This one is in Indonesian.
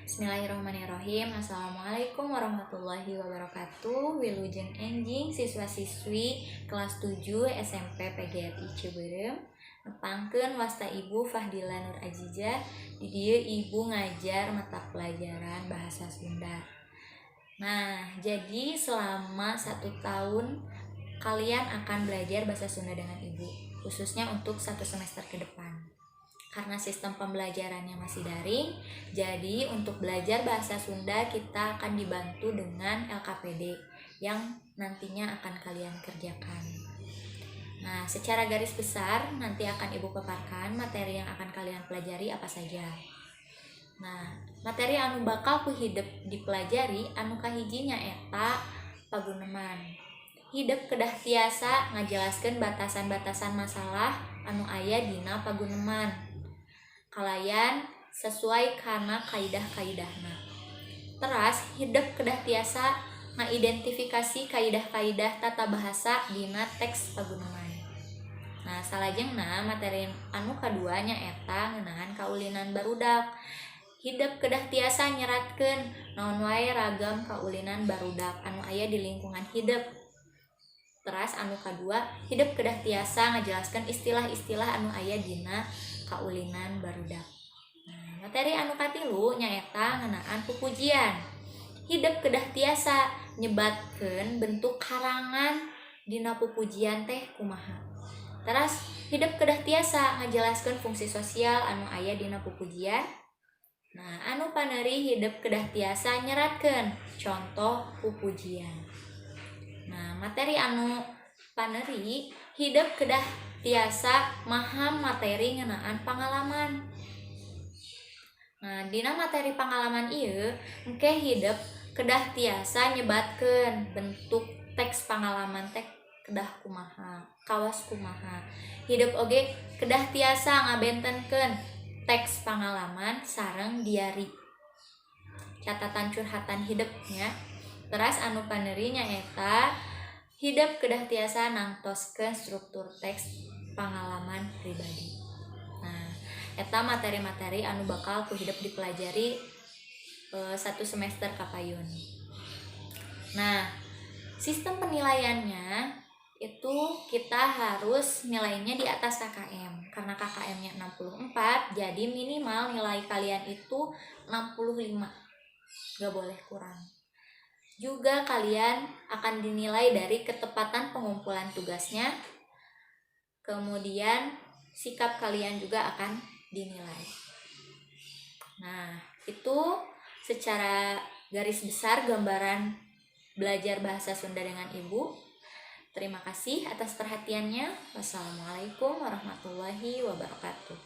Bismillahirrahmanirrahim. Assalamualaikum warahmatullahi wabarakatuh. Wilujeng enjing siswa-siswi kelas 7 SMP PGRI Ciberem nepangkeun wasta Ibu Fahdila Nur Azizah. Di dieu Ibu ngajar mata pelajaran bahasa Sunda. Nah, jadi selama 1 tahun kalian akan belajar bahasa Sunda dengan Ibu, khususnya untuk 1 semester ke depan. Karena sistem pembelajarannya masih daring, jadi untuk belajar bahasa Sunda kita akan dibantu dengan LKPD yang nantinya akan kalian kerjakan. Nah, secara garis besar nanti akan Ibu paparkan materi yang akan kalian pelajari apa saja. Nah, materi anu bakal ku hidup dipelajari anu kahijinya eta paguneman. Hidup kedah tiasa ngajelaskeun batasan-batasan masalah anu aya dina paguneman. Kalayan sesuai kana kaidah-kaidahna. Teras hidup kedah tiasa ngaidentifikasi kaidah-kaidah tata bahasa dina teks paguneman. Nah, salajengna materi anu kaduanya eta ngeunaan kaulinan barudak. Hidup kedah tiasa nyeratkeun naon wae ragam kaulinan barudak anu aya di lingkungan hidup. Teras anu kadua, hidup kedah tiasa ngajelaskeun istilah-istilah anu aya dina kaulinan barudak. Nah, materi anu katilu nyaeta ngeunaan pupujian. Hidup kedah tiasa nyebatkeun bentuk karangan dina pupujian teh kumaha. Teras hidup kedah tiasa ngajelaskeun fungsi sosial anu aya dina pupujian. Nah, anu paneuri hidup kedah tiasa nyeratkeun contoh pupujian. Nah, materi anu paneuri hidup kedah tiasa maham materi ngeunaan pangalaman. Nah, dina materi pangalaman ieu engke hidup kedah tiasa nyebatkeun bentuk teks pangalaman teh kedah kumaha, kawas kumaha. Hidup oge kedah tiasa ngabentenkeun teks pangalaman sareng diari. Catatan curhatan hidupnya. Teras anu paneuri nyaeta hidup kedah tiasa nangtoskeun struktur teks pangalaman pribadi. Nah, eta materi-materi anu bakal ku hidup dipelajari 1 semester kapayun. Nah, sistem penilaiannya itu kita harus nilainya di atas KKM. Karena KKM-nya 64, jadi minimal nilai kalian itu 65. Gak boleh kurang. Juga kalian akan dinilai dari ketepatan pengumpulan tugasnya. Kemudian sikap kalian juga akan dinilai. Nah, itu secara garis besar gambaran belajar bahasa Sunda dengan Ibu. Terima kasih atas perhatiannya. Wassalamualaikum warahmatullahi wabarakatuh.